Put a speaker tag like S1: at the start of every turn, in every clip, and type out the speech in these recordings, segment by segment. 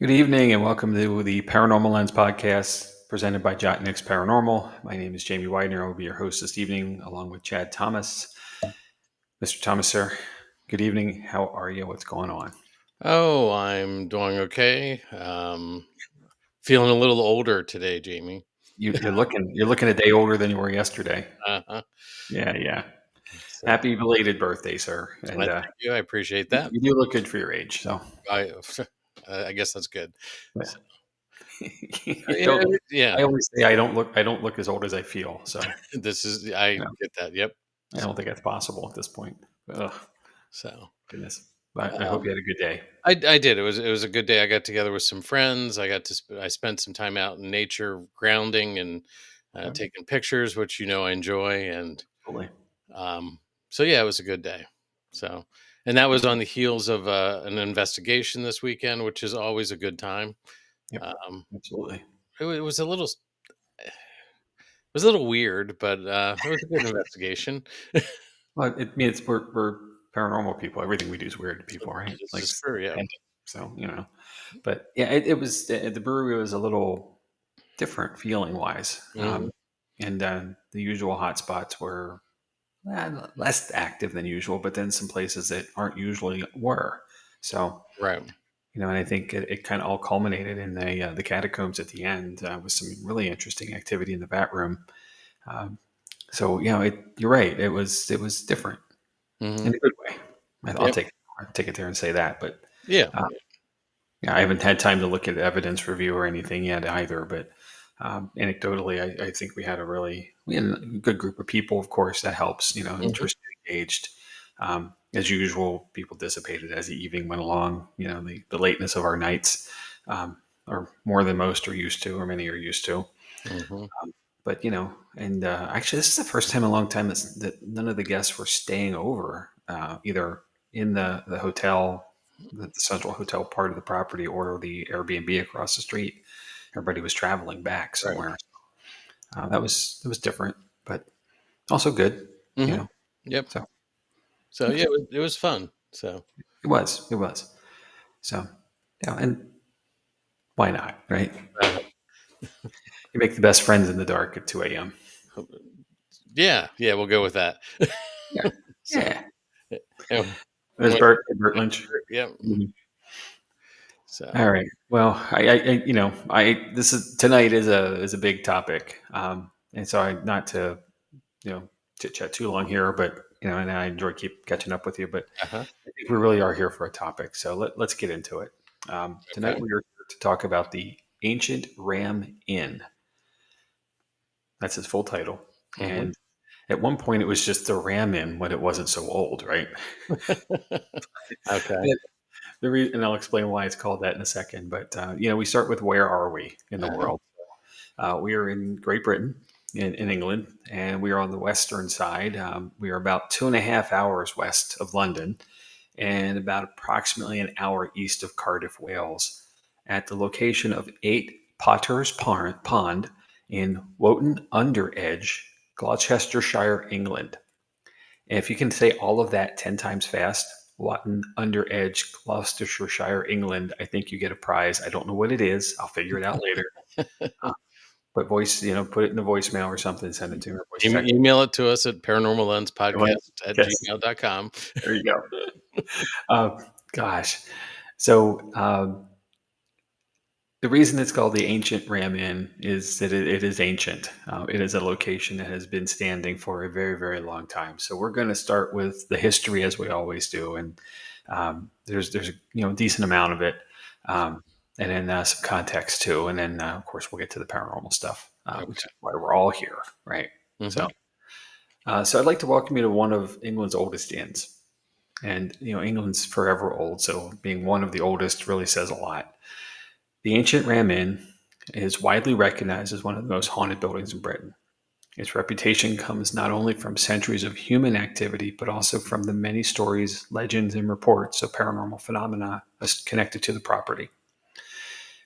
S1: Good evening and welcome to the Paranormal Lens podcast presented by Jotnick's Paranormal. My name is Jamie Widener. I will be your host this evening along with Chad Thomas. Mr. Thomas, sir, good evening. How are you? What's going on?
S2: Oh, I'm doing okay. Feeling a little older today, Jamie.
S1: You're looking a day older than you were yesterday.
S2: Uh-huh.
S1: Yeah.
S2: So,
S1: Happy belated birthday, sir. And
S2: thank you. I appreciate
S1: you,
S2: that.
S1: you do look good for your age. So
S2: I, I guess that's good.
S1: yeah.
S2: So,
S1: You
S2: yeah,
S1: don't.
S2: yeah.
S1: I always say I don't look as old as I feel. So
S2: I
S1: you know,
S2: get that. Yep.
S1: I
S2: So,
S1: don't think that's possible at this point. Ugh,
S2: so
S1: goodness. But I hope
S2: um,
S1: you had a good day.
S2: I did. It was a good day. I got together with some friends. I spent some time out in nature, grounding and
S1: Okay.
S2: taking pictures, which I enjoy. And
S1: Totally.
S2: Um, so yeah, it was a good day. So, and that was on the heels of an investigation this weekend, which is always a good time.
S1: Yep,
S2: Um,
S1: absolutely.
S2: it was a little weird, but it was a good investigation.
S1: Well, it's we're paranormal people. Everything we do is weird to people, right?
S2: This
S1: Like
S2: is true. Yeah.
S1: and so but yeah, it was the brewery was a little different feeling wise,
S2: Hmm.
S1: and the usual hotspots were less active than usual, but then some places that aren't usually were. So
S2: Right.
S1: and I think it kind of all culminated in the catacombs at the end with some really interesting activity in the bat room. Um, so you're right. It was different
S2: Hmm.
S1: in a good way. I'll
S2: Yep.
S1: take it there and say that. But
S2: Yeah.
S1: uh, yeah, I haven't had time to look at evidence review or anything yet either. But anecdotally, I think we had a good group of people. Of course, that helps.
S2: Hmm.
S1: Interested, engaged. As usual, people dissipated as the evening went along. The lateness of our nights are more than most are used to, or many are used to.
S2: Hmm.
S1: But and actually, this is the first time in a long time that none of the guests were staying over, either in the hotel, the central hotel part of the property, or the Airbnb across the street. Everybody was traveling back
S2: Right.
S1: somewhere. That was different, but also good. You
S2: Hmm.
S1: know,
S2: Yep.
S1: so
S2: So yeah,
S1: okay,
S2: it was fun. So
S1: it was. So and why not, right?
S2: uh,
S1: You make the best friends in the dark at 2 a.m.
S2: yeah, we'll go with that.
S1: Yeah,
S2: So
S1: yeah.
S2: yeah, and
S1: There's
S2: when-
S1: Bert Lynch.
S2: yeah.
S1: Mhm.
S2: So
S1: All right. Well, I this is tonight is a big topic, and so I not to you know chit chat too long here, but and I enjoy keep catching up with you, but
S2: uh-huh.
S1: I think we really are here for a topic, so let's get into it. Tonight
S2: Okay.
S1: we are here to talk about the ancient Ram Inn. That's its full title,
S2: Mhm.
S1: and at one point it was just the Ram Inn when it wasn't so old, right?
S2: Okay.
S1: The reason, and I'll explain why it's called that in a second. But we start with where are we in the
S2: Uh-huh.
S1: world? We are in Great Britain, in England, and we are on the western side. We are about 2.5 hours west of London, and about approximately an hour east of Cardiff, Wales, at the location of 8 Potters Pond in Woton Under Edge, Gloucestershire, England. And if you can say all of that 10 times fast, Watton Under Edge, Gloucestershire, England, I think you get a prize. I don't know what it is. I'll figure it out later. Uh, but put it in the voicemail or something, send it to me or voice text.
S2: Email it to us at
S1: Anyway,
S2: paranormallenspodcast at
S1: yes,
S2: gmail.com.
S1: there you go. Uh, gosh. So the reason it's called the Ancient Ram Inn is that it is ancient. It is a location that has been standing for a very, very long time. So we're going to start with the history as we always do, and there's a decent amount of it, um, and then some context too, and then of course we'll get to the paranormal stuff, which
S2: Okay.
S1: is why we're all here, right?
S2: Mhm.
S1: So I'd like to welcome you to one of England's oldest inns, and England's forever old, so being one of the oldest really says a lot. The ancient Ram Inn is widely recognized as one of the most haunted buildings in Britain. Its reputation comes not only from centuries of human activity, but also from the many stories, legends, and reports of paranormal phenomena connected to the property.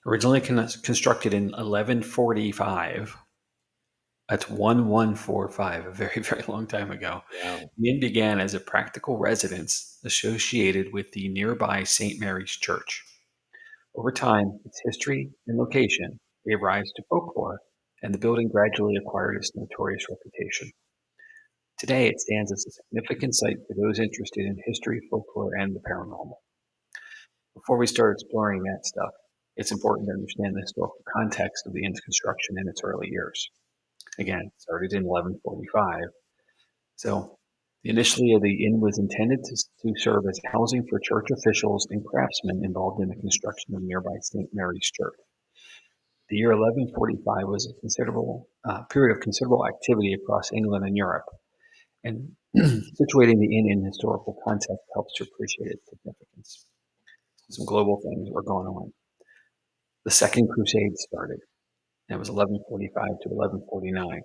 S1: Originally constructed in 1145, that's 1145, a very, very long time ago,
S2: Wow.
S1: the inn began as a practical residence associated with the nearby St. Mary's Church. Over time, its history and location gave rise to folklore, and the building gradually acquired its notorious reputation. Today, it stands as a significant site for those interested in history, folklore, and the paranormal. Before we start exploring that stuff, it's important to understand the historical context of the inn's construction in its early years. Again, it started in 1145. So, initially, the inn was intended to serve as housing for church officials and craftsmen involved in the construction of nearby St. Mary's Church. The year 1145 was a considerable period of considerable activity across England and Europe, and situating the inn in historical context helps to appreciate its significance. Some global things were going on. The Second Crusade started, and it was 1145 to 1149.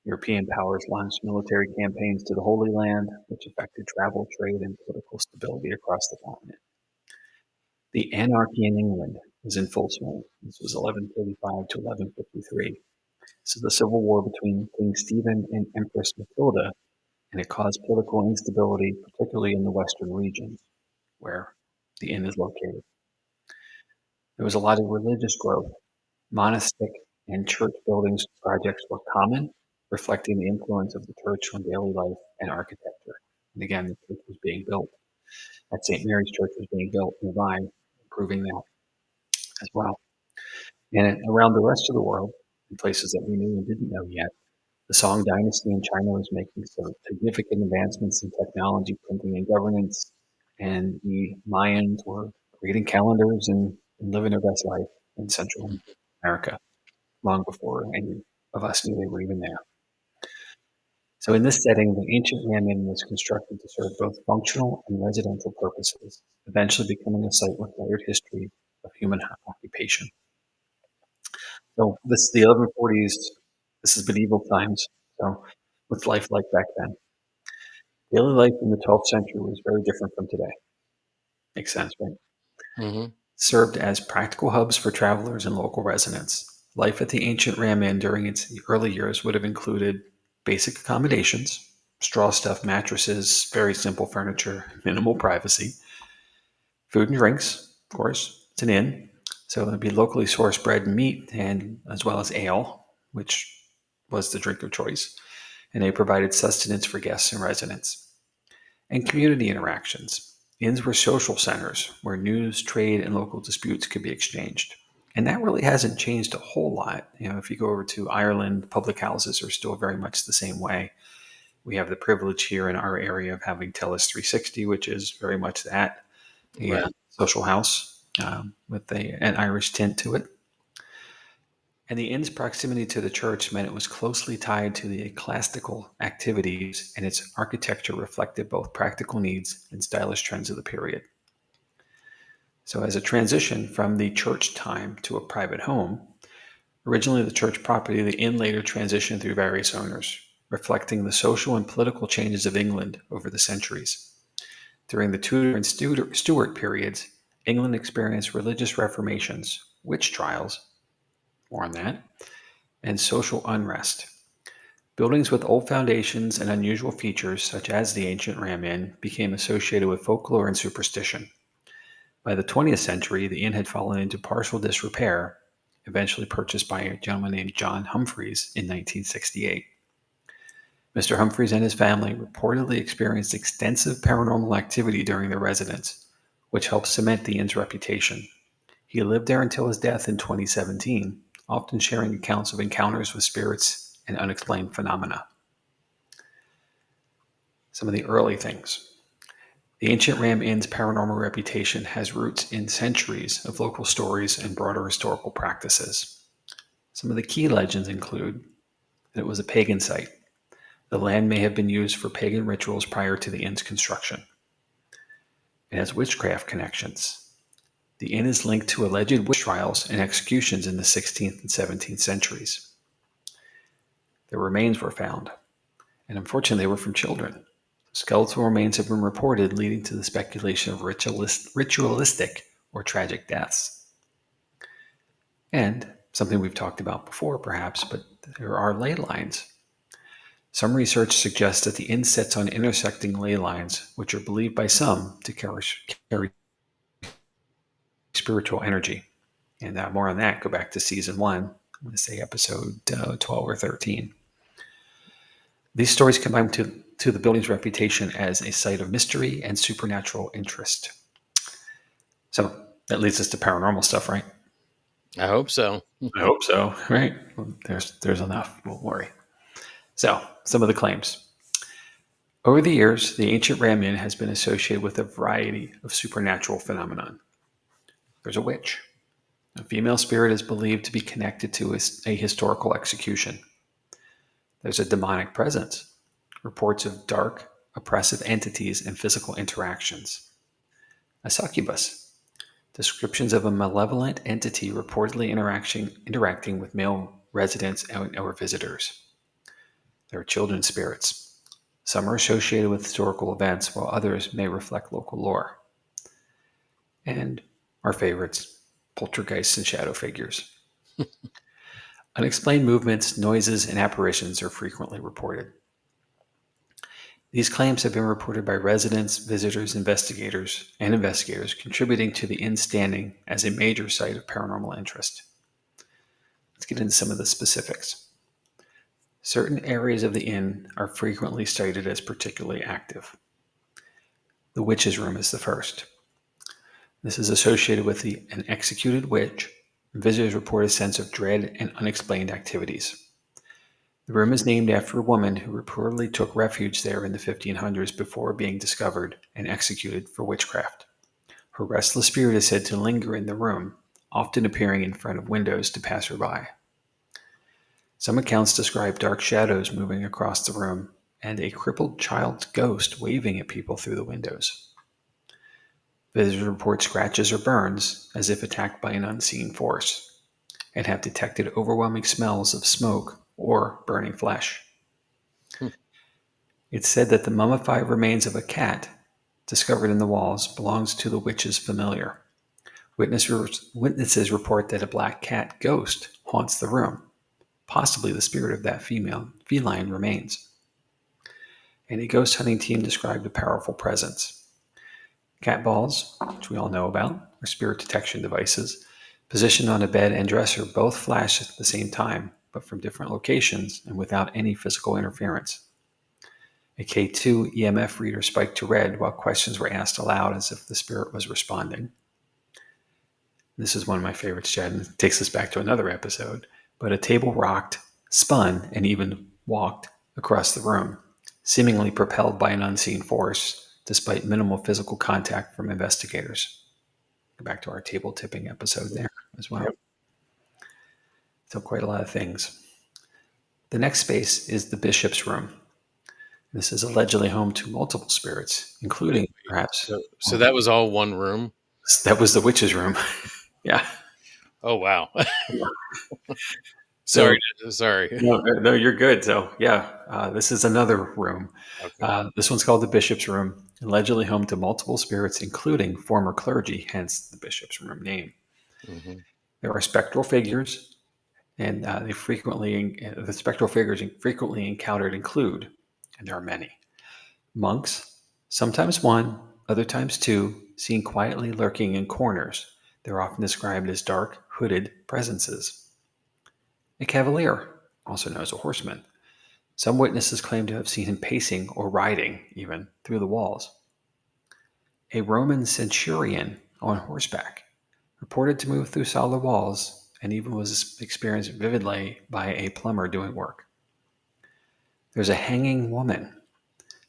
S1: European powers launched military campaigns to the Holy Land, which affected travel, trade, and political stability across the continent. The anarchy in England was in full swing. This was 1135 to 1153. So the civil war between King Stephen and Empress Matilda, and it caused political instability, particularly in the western regions where the inn is located. There was a lot of religious growth. Monastic and church buildings projects were common, reflecting the influence of the church on daily life and architecture. And again, the church was being built. That St. Mary's Church was being built nearby, proving that as well. And around the rest of the world, in places that we knew and didn't know yet, the Song dynasty in China was making some significant advancements in technology, printing, and governance. And the Mayans were creating calendars and living their best life in Central America long before any of us knew they were even there. So, in this setting, the ancient Ram Inn was constructed to serve both functional and residential purposes, eventually becoming a site with layered history of human occupation. So, this is the 1140s. This is medieval times. So, what's life like back then? Daily life in the 12th century was very different from today. Makes sense, right?
S2: Hmm.
S1: Served as practical hubs for travelers and local residents. Life at the ancient Ram Inn during its early years would have included basic accommodations, straw stuffed mattresses, very simple furniture, minimal privacy, food and drinks, of course. It's an inn, so there'd be locally sourced bread and meat, and as well as ale, which was the drink of choice. And they provided sustenance for guests and residents. And community interactions. Inns were social centers where news, trade, and local disputes could be exchanged. And that really hasn't changed a whole lot. If you go over to Ireland, public houses are still very much the same way. We have the privilege here in our area of having TELUS 360, which is very much that, a
S2: Right.
S1: social house with an Irish tint to it. And the inn's proximity to the church meant it was closely tied to the ecclesiastical activities, and its architecture reflected both practical needs and stylish trends of the period. So, as a transition from the church time to a private home, originally the church property, the inn later transitioned through various owners, reflecting the social and political changes of England over the centuries. During the Tudor and Stuart periods, England experienced religious reformations, witch trials, more on that, and social unrest. Buildings with old foundations and unusual features, such as the ancient Ram Inn, became associated with folklore and superstition. By the 20th century, the inn had fallen into partial disrepair, eventually purchased by a gentleman named John Humphreys in 1968. Mr. Humphreys and his family reportedly experienced extensive paranormal activity during their residence, which helped cement the inn's reputation. He lived there until his death in 2017, often sharing accounts of encounters with spirits and unexplained phenomena. Some of the early things. The ancient Ram Inn's paranormal reputation has roots in centuries of local stories and broader historical practices. Some of the key legends include that it was a pagan site. The land may have been used for pagan rituals prior to the inn's construction. It has witchcraft connections. The inn is linked to alleged witch trials and executions in the 16th and 17th centuries. Their remains were found, and unfortunately, they were from children. Skeletal remains have been reported, leading to the speculation of ritualistic or tragic deaths. And something we've talked about before, perhaps, but there are ley lines. Some research suggests that the inn sits on intersecting ley lines, which are believed by some to carry spiritual energy. And more on that, go back to season 1. I'm going to say episode 12 or 13. These stories combine to the building's reputation as a site of mystery and supernatural interest. So that leads us to paranormal stuff, right?
S2: I hope so.
S1: I hope so, right? Well, there's enough. Don't worry. So, some of the claims. Over the years, the ancient Ram Inn has been associated with a variety of supernatural phenomenon. There's a witch. A female spirit is believed to be connected to a historical execution. There's a demonic presence. Reports of dark, oppressive entities and physical interactions. A succubus. Descriptions of a malevolent entity reportedly interacting with male residents or visitors. There are children spirits. Some are associated with historical events, while others may reflect local lore. And our favorites, poltergeists and shadow figures. Unexplained movements, noises, and apparitions are frequently reported. These claims have been reported by residents, visitors, investigators, contributing to the inn standing as a major site of paranormal interest. Let's get into some of the specifics. Certain areas of the inn are frequently cited as particularly active. The witch's room is the first. This is associated with an executed witch. Visitors report a sense of dread and unexplained activities. The room is named after a woman who reportedly took refuge there in the 1500s before being discovered and executed for witchcraft. Her restless spirit is said to linger in the room, often appearing in front of windows to pass her by. Some accounts describe dark shadows moving across the room and a crippled child's ghost waving at people through the windows. Visitors report scratches or burns as if attacked by an unseen force and have detected overwhelming smells of smoke or burning flesh.
S2: Hmm.
S1: It's said that the mummified remains of a cat discovered in the walls belongs to the witch's familiar. Witnesses report that a black cat ghost haunts the room, possibly the spirit of that feline remains. And a ghost hunting team described a powerful presence. Cat balls, which we all know about, are spirit detection devices, positioned on a bed and dresser, both flash at the same time, but from different locations and without any physical interference. A K2 EMF reader spiked to red while questions were asked aloud as if the spirit was responding. This is one of my favorites, Chad, and it takes us back to another episode. But a table rocked, spun, and even walked across the room, seemingly propelled by an unseen force, despite minimal physical contact from investigators. Go back to our table tipping episode there as well.
S2: Yep.
S1: So, quite a lot of things. The next space is the bishop's room. This is allegedly home to multiple spirits, including perhaps.
S2: So that was all one room?
S1: That was the witch's room. Yeah.
S2: Oh, wow.
S1: So,
S2: Sorry.
S1: no, you're good. So, yeah, this is another room.
S2: Okay.
S1: This one's called the bishop's room, allegedly home to multiple spirits, including former clergy, hence the bishop's room name.
S2: Mhm.
S1: There are spectral figures, and the spectral figures frequently encountered include, and there are many, monks, sometimes one, other times two, seen quietly lurking in corners. They're often described as dark, hooded presences. A cavalier, also known as a horseman. Some witnesses claim to have seen him pacing or riding, even, through the walls. A Roman centurion on horseback, reported to move through solid walls, and even was experienced vividly by a plumber doing work. There's a hanging woman.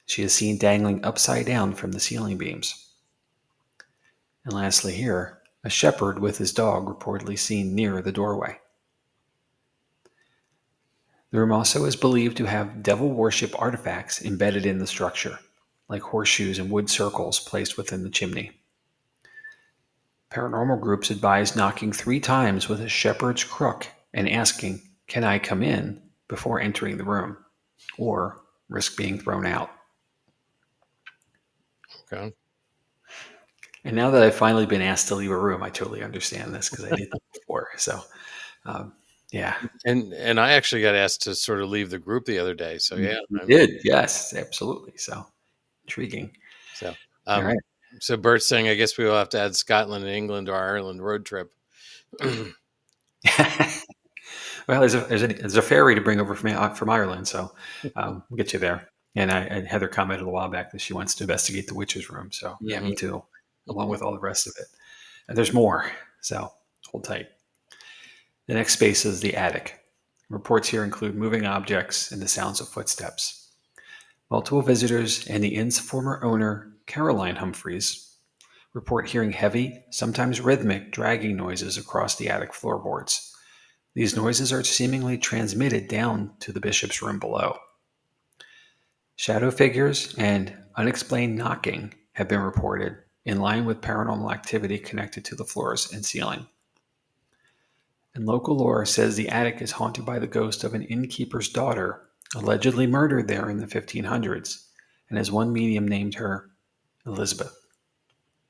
S1: She is seen dangling upside down from the ceiling beams. And lastly, here, a shepherd with his dog reportedly seen near the doorway. The room also is believed to have devil worship artifacts embedded in the structure, like horseshoes and wood circles placed within the chimney. Paranormal groups advise knocking 3 times with a shepherd's crook and asking, "Can I come in?" before entering the room, or risk being thrown out.
S2: Okay.
S1: And now that I've finally been asked to leave a room, I totally understand this because I did that before. So, um, yeah.
S2: And I actually got asked to sort of leave the group the other day. So yeah,
S1: You did. Yes, absolutely. So, intriguing.
S2: so
S1: All right.
S2: so Bert's saying I guess we will have to add Scotland and England to our Ireland road trip.
S1: Well, there's a fairy to bring over from Ireland, so we'll get you there. And Heather commented a while back that she wants to investigate the witch's room. So yeah, me
S2: Mhm,
S1: too, along
S2: mhm.
S1: with all the rest of it. And there's more, so hold tight. The next space is the attic. Reports here include moving objects and the sounds of footsteps. Multiple visitors and the inn's former owner, Caroline Humphreys, report hearing heavy, sometimes rhythmic, dragging noises across the attic floorboards. These noises are seemingly transmitted down to the bishop's room below. Shadow figures and unexplained knocking have been reported, in line with paranormal activity connected to the floors and ceiling. And local lore says the attic is haunted by the ghost of an innkeeper's daughter, allegedly murdered there in the 1500s, and as one medium named her Elizabeth.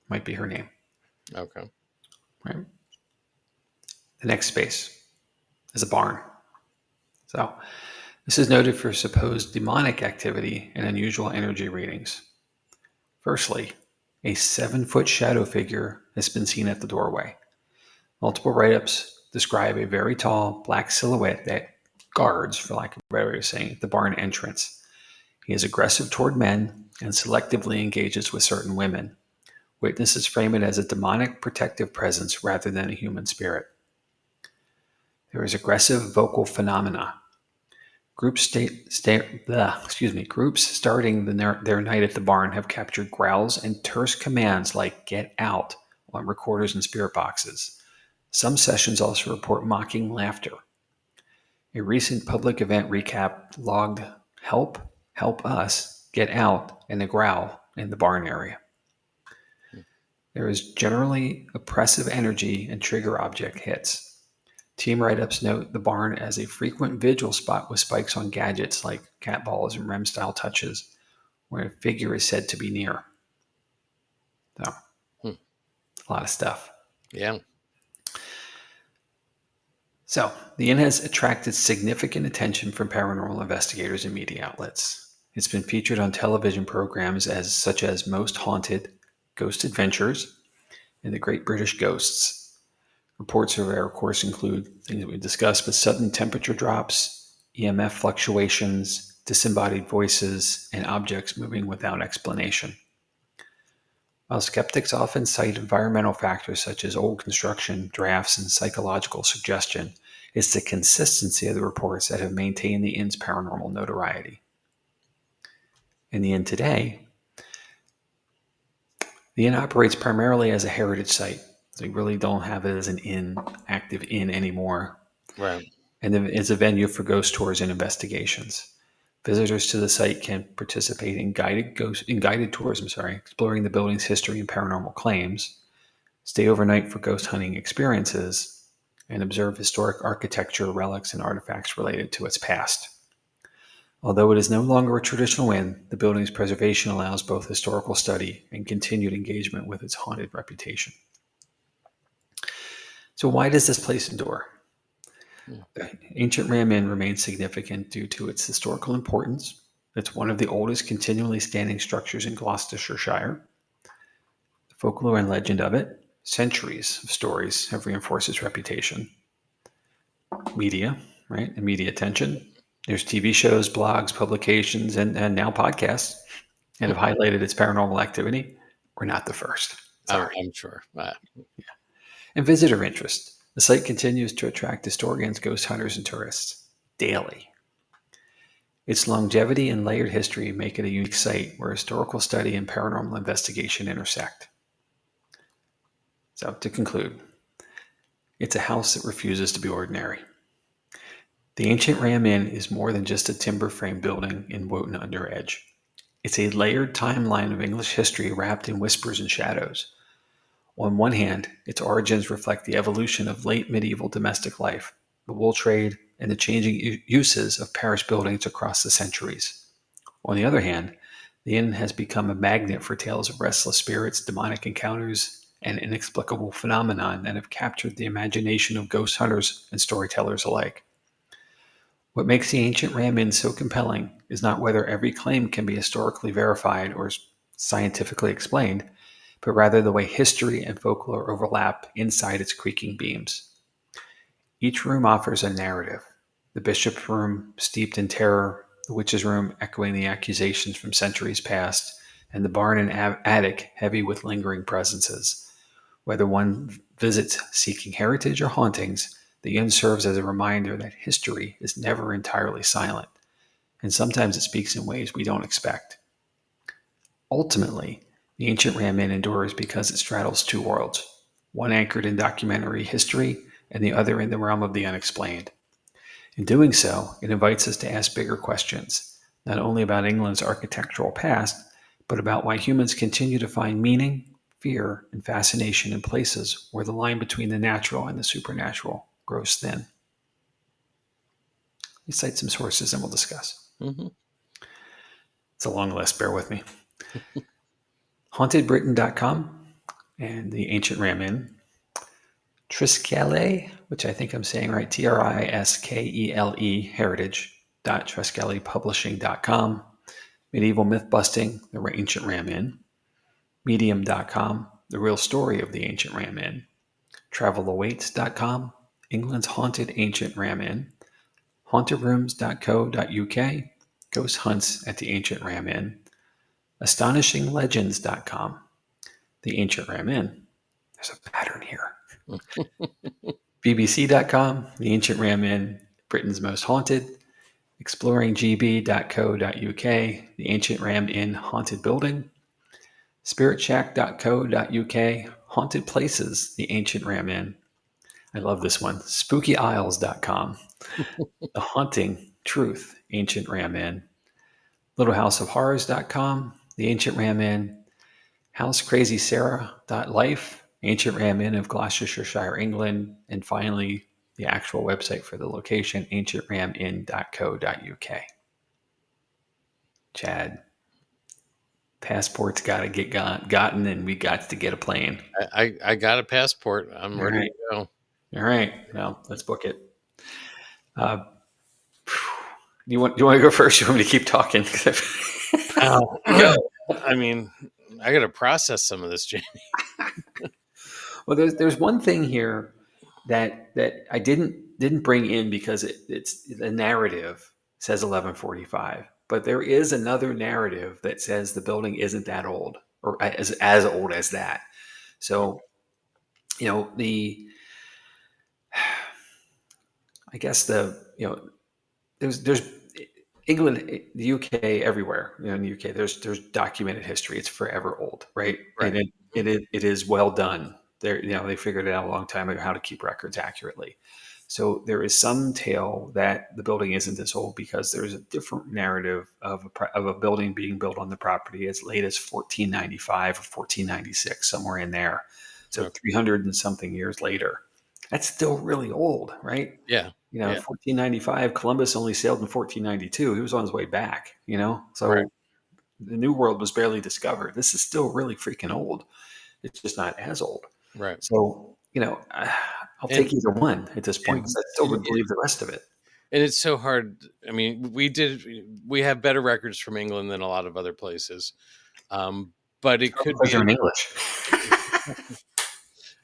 S1: Might be her name,
S2: Okay.
S1: right? The next space is a barn. So this is noted for supposed demonic activity and unusual energy readings. Firstly, a 7-foot shadow figure has been seen at the doorway. Multiple write ups describe a very tall black silhouette that guards, for lack of a better way of saying it, the barn entrance. He is aggressive toward men and selectively engages with certain women. Witnesses frame it as a demonic protective presence rather than a human spirit. There is aggressive vocal phenomena. Groups starting their night at the barn have captured growls and terse commands like "get out" on recorders and spirit boxes. Some sessions also report mocking laughter. A recent public event recap logged "help, help us, get out" and a growl in the barn area. There is generally oppressive energy and trigger object hits. Team write-ups note the barn as a frequent vigil spot with spikes on gadgets like cat balls and REM-style touches, where a figure is said to be near. So,
S2: Hmm.
S1: a lot of stuff.
S2: Yeah.
S1: So, the inn has attracted significant attention from paranormal investigators and media outlets. It's been featured on television programs such as Most Haunted, Ghost Adventures, and The Great British Ghosts. Reports of rare, of course, include things that we discussed, but sudden temperature drops, EMF fluctuations, disembodied voices, and objects moving without explanation. While skeptics often cite environmental factors such as old construction, drafts, and psychological suggestion, it's the consistency of the reports that have maintained the inn's paranormal notoriety. In the inn today, the inn operates primarily as a heritage site. So you really don't have it as an active inn anymore,
S2: Right.
S1: and is a venue for ghost tours and investigations. Visitors to the site can participate in guided tours, exploring the building's history and paranormal claims, stay overnight for ghost hunting experiences, and observe historic architecture, relics, and artifacts related to its past. Although it is no longer a traditional inn, the building's preservation allows both historical study and continued engagement with its haunted reputation. So, why does this place endure?
S2: Hmm.
S1: The ancient Ram Inn remains significant due to its historical importance. It's one of the oldest continually standing structures in Gloucestershire. The folklore and legend of it, centuries of stories have reinforced its reputation. Media, right? And media attention. There's TV shows, blogs, publications, and now podcasts and have highlighted its paranormal activity. We're not the first. Sorry.
S2: I'm sure.
S1: And visitor interest. The site continues to attract historians, ghost hunters, and tourists daily. Its longevity and layered history make it a unique site where historical study and paranormal investigation intersect. So, to conclude, it's a house that refuses to be ordinary. The ancient Ram Inn is more than just a timber frame building in Wotan under Edge. It's a layered timeline of English history wrapped in whispers and shadows. On one hand, its origins reflect the evolution of late medieval domestic life, the wool trade, and the changing uses of parish buildings across the centuries. On the other hand, the inn has become a magnet for tales of restless spirits, demonic encounters, and inexplicable phenomenon that have captured the imagination of ghost hunters and storytellers alike. What makes the ancient Ram Inn so compelling is not whether every claim can be historically verified or scientifically explained, but rather the way history and folklore overlap inside its creaking beams. Each room offers a narrative. The bishop's room, steeped in terror, the witch's room, echoing the accusations from centuries past, and the barn and attic, heavy with lingering presences. Whether one visits seeking heritage or hauntings, the inn serves as a reminder that history is never entirely silent, and sometimes it speaks in ways we don't expect. Ultimately, the ancient Ram Inn endures because it straddles two worlds, one anchored in documentary history and the other in the realm of the unexplained. In doing so, it invites us to ask bigger questions, not only about England's architectural past, but about why humans continue to find meaning, fear, and fascination in places where the line between the natural and the supernatural grows thin. We cite some sources and we'll discuss.
S2: Mm-hmm.
S1: It's a long list, bear with me. Hauntedbritain.com and the Ancient Ram Inn. Triskele, which I think I'm saying right, Triskele, heritage.triskellepublishing.com. Medieval Myth Busting, the Ancient Ram Inn. Medium.com, the real story of the Ancient Ram Inn. Travelawaits.com, England's haunted Ancient Ram Inn. Haunterooms.co.uk, ghost hunts at the Ancient Ram Inn. AstonishingLegends.com, the Ancient Ram Inn. There's a pattern here. BBC.com, the Ancient Ram Inn, Britain's most haunted. ExploringGB.co.uk, the Ancient Ram Inn haunted building. SpiritShack.co.uk, haunted places, the Ancient Ram Inn. I love this one. SpookyIsles.com, the haunting truth, Ancient Ram Inn. LittleHouseOfHorrors.com, the Ancient Ram Inn. HouseCrazySarah.life, Ancient Ram Inn of Gloucestershire, England. And finally, the actual website for the location, ancientramin.co.uk. Chad, passport's got to get gotten, and we got to get a plane.
S2: I got a passport. I'm
S1: All
S2: ready
S1: right.
S2: to go.
S1: All right. Well, let's book it. Uh, do you want to go first? You want me to keep talking?
S2: Wow. I mean, I got to process some of this, Jamie.
S1: Well, there's one thing here that I didn't bring in because it's the narrative says 1145, but there is another narrative that says the building isn't that old or as old as that. So the I guess there's England, the UK, everywhere. In the UK, there's documented history. It's forever old, right?
S2: Right.
S1: And it is well done. They figured it out a long time ago how to keep records accurately. So there is some tale that the building isn't this old because there's a different narrative of a building being built on the property as late as 1495 or 1496, somewhere in there. So
S2: Okay.
S1: 300 and something years later, that's still really old, right?
S2: Yeah. Yeah.
S1: 1495, Columbus only sailed in 1492. He was on his way back,
S2: Right.
S1: So the New World was barely discovered. This is still really freaking old. It's just not as old.
S2: Right.
S1: So, I'll
S2: And
S1: take either one at this point
S2: and
S1: because I still would believe the rest of it.
S2: and it's so hard. I mean, we have better records from England than a lot of other places. But it could
S1: Because
S2: be
S1: they're in English.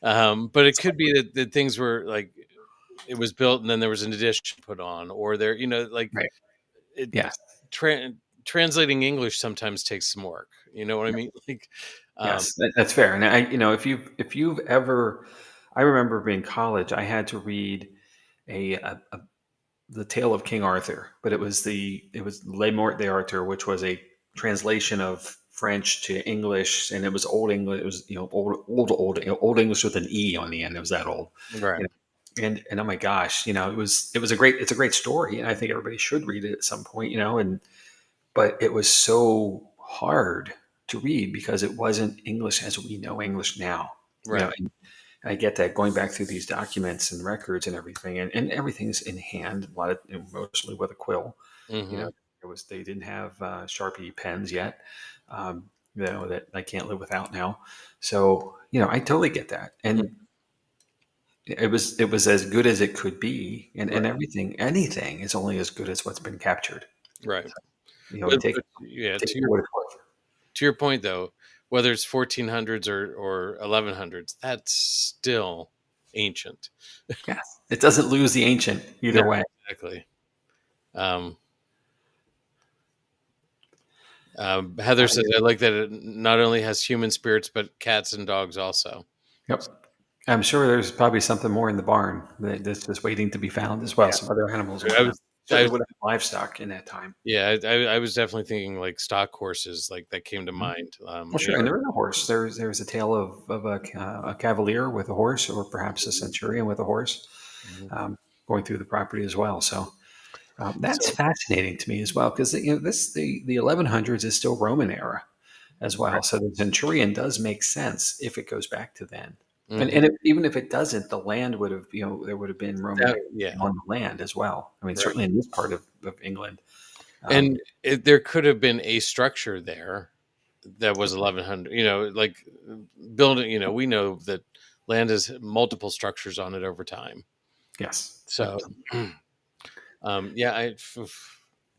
S2: but it could be that things were like it was built and then there was an addition put on, or there, like
S1: Right.
S2: it
S1: Yes.
S2: tra- translating English sometimes takes some work. You know what I mean? Like, um,
S1: Yes. That's fair. And if you've ever, I remember being in college, I had to read a the Tale of King Arthur, but it was Le Morte d'Arthur, which was a translation of French to English, and it was Old English. It was old English with an E on the end. It was that old,
S2: right,
S1: you and oh my gosh, it's a great story, and I think everybody should read it at some point, but it was so hard to read because it wasn't English as we know English now,
S2: right.
S1: and I get that going back through these documents and records and everything, and everything's in hand, a lot of mostly with a quill. You
S2: Hmm.
S1: know, they didn't have Sharpie pens yet, that I can't live without now. So I totally get that, and it was as good as it could be, and
S2: Right,
S1: anything is only as good as what's been captured.
S2: right.
S1: And take
S2: But yeah,
S1: take it for what it's worth.
S2: to your point though, whether it's 1400s or 1100s, that's still ancient.
S1: Yes, it doesn't lose the ancient
S2: No,
S1: either way.
S2: exactly. Um, Heather says, I like that it not only has human spirits, but cats and dogs also.
S1: Yep. I'm sure there's probably something more in the barn that's just waiting to be found as well.
S2: Yeah.
S1: Some other animals and
S2: I
S1: whatnot.
S2: was, I,
S1: Certainly would have livestock in that time.
S2: yeah, I was definitely thinking like stock horses, like that came to
S1: Mhm.
S2: mind.
S1: Well, sure. And there is a horse. There's a tale of a cavalier with a horse, or perhaps a centurion with a horse,
S2: Mhm.
S1: um, going through the property as well. So that's
S2: So,
S1: fascinating to me as well, because the 1100s is still Roman era as well. So the centurion does make sense if it goes back to then. And
S2: mhm.
S1: even if it doesn't, the land would have, there would have been Roman activity
S2: Yeah,
S1: on the land as well. I mean,
S2: right.
S1: certainly in this part of England.
S2: And
S1: Um,
S2: there could have been a structure there that was 1100. Like building. We know that land has multiple structures on it over time.
S1: yes.
S2: So, yeah,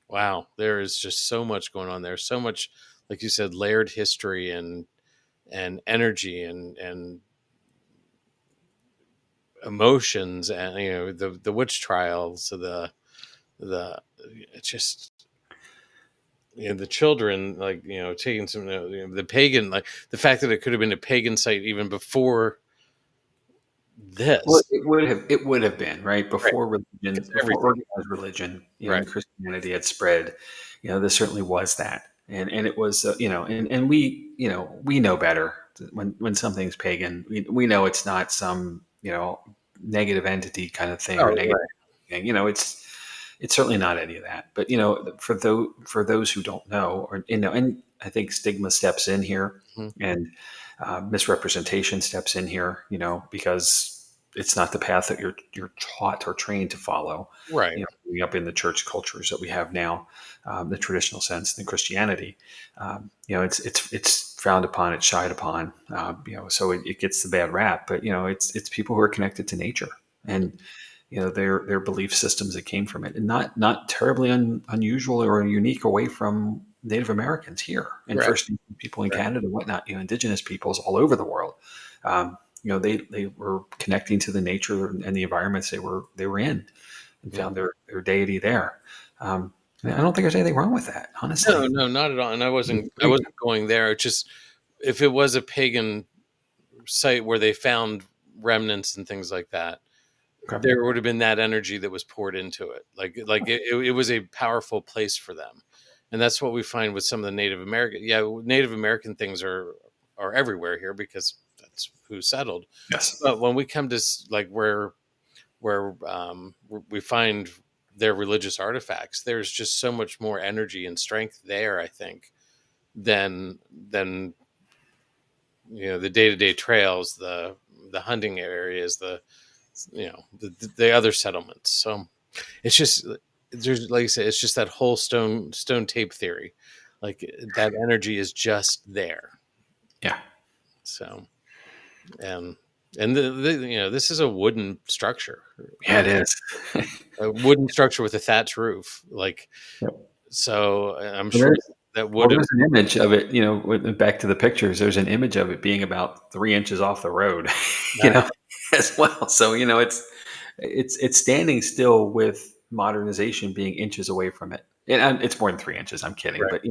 S2: wow, there is just so much going on there. So much, like you said, layered history and energy and emotions, and the witch trials, the it's just the children, like taking some the pagan, like the fact that it could have been a pagan site even before
S1: Well,
S2: this.
S1: it would have been right
S2: Right, it's
S1: before
S2: everything.
S1: organized religion,
S2: Right.
S1: and Christianity had spread. This certainly was that, and it was, and we know better when something's pagan. We know it's not some negative entity kind of thing, or
S2: Oh,
S1: negative
S2: right.
S1: thing. It's certainly not any of that. But for those who don't know, or and I think stigma steps in here,
S2: Mhm.
S1: and misrepresentation steps in here, because it's not the path that you're taught or trained to follow.
S2: Right.
S1: Growing up in the church cultures that we have now, the traditional sense in Christianity, it's frowned upon, it's shied upon, so it gets the bad rap. But it's people who are connected to nature,
S2: Mhm.
S1: and their belief systems that came from it, and not terribly unusual or unique away from Native Americans here and
S2: Right.
S1: First Nations people in
S2: Right.
S1: Canada and whatnot. Indigenous peoples all over the world. They were connecting to the nature and the environments they were in, and
S2: Yeah.
S1: found their deity there. And I don't think there's anything wrong with that, honestly.
S2: No, no, not at all. And I
S1: It's
S2: wasn't I
S1: great.
S2: wasn't going there. It's just if it was a pagan site where they found remnants and things like that,
S1: Okay.
S2: there would have been that energy that was poured into it. Like it was a powerful place for them. And that's what we find with some of the Native American. Yeah, Native American things are everywhere here because that's who settled.
S1: Yes.
S2: But when we come to like where we find their religious artifacts, there's just so much more energy and strength there, I think, than the day to day trails, the hunting areas, the other settlements. So it's just there's like I said, it's just that whole stone tape theory, like that energy is just there.
S1: Yeah.
S2: So and this is a wooden structure,
S1: Yeah, it is.
S2: a wooden structure with a thatch roof, like
S1: Yep.
S2: so. I'm
S1: Well,
S2: sure that would have
S1: there's an image of it, back to the pictures, there's an image of it being about 3 inches off the road, you know, as well. So, it's standing still with modernization being inches away from it. And it's more than 3 inches. I'm kidding,
S2: right,
S1: but